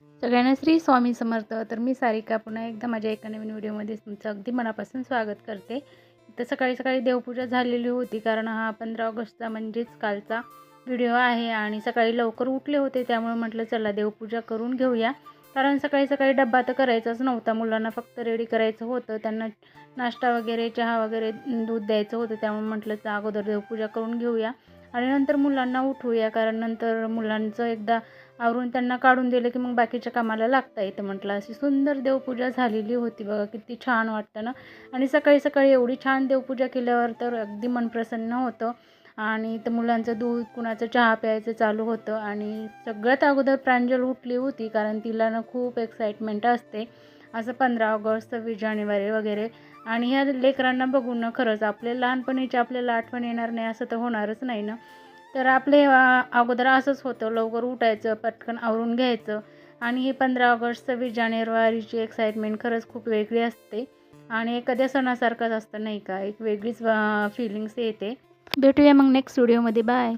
सगळ्यांना श्री स्वामी समर्थ. तर मी सारिका पुन्हा एकदा माझ्या एका नवीन व्हिडिओमध्ये तुमचं अगदी मनापासून स्वागत करते. तर सकाळी सकाळी देवपूजा झालेली होती, कारण हा 15 ऑगस्टचा म्हणजेच कालचा व्हिडिओ आहे आणि सकाळी लवकर उठले होते, त्यामुळे म्हटलं चला देवपूजा करून घेऊया. कारण सकाळी सकाळी डब्बा तर करायचाच नव्हता, मुलांना फक्त रेडी करायचं होतं, त्यांना नाश्ता वगैरे चहा वगैरे दूध द्यायचं होतं, त्यामुळे म्हटलं अगोदर देवपूजा करून घेऊया आणि नंतर मुलांना उठवूया, कारण नंतर मुलांचं एकदा आवरून त्यांना काढून दिलं की मग बाकीच्या कामाला लागता येतं. म्हटलं अशी सुंदर देवपूजा झालेली होती बघा, किती छान वाटतं ना. आणि सकाळी सकाळी एवढी छान देवपूजा केल्यावर तर अगदी मन प्रसन्न होतं. आणि तर मुलांचं दूध, कुणाचं चहा प्यायचं चालू होतं आणि सगळ्यात अगोदर प्रांजल उठली होती, कारण तिला ना खूप एक्साइटमेंट असते असं 15 ऑगस्ट, 26 जानेवारी वगैरे. आणि ह्या लेकरांना बघून ना खरंच आपल्या लहानपणीची आपल्याला आठवण येणार नाही असं तर होणारच नाही ना. तर आपले अगोदर असंच होतं, लवकर उठायचं, पटकन आवरून घ्यायचं. आणि हे 15 ऑगस्ट, 26 जानेवारीची एक्साइटमेंट खरंच खूप वेगळी असते आणि एखाद्या सणासारखंच असतं नाही का, एक वेगळीच फीलिंग्स येते. भेटूया मग नेक्स्ट व्हिडिओमध्ये. बाय.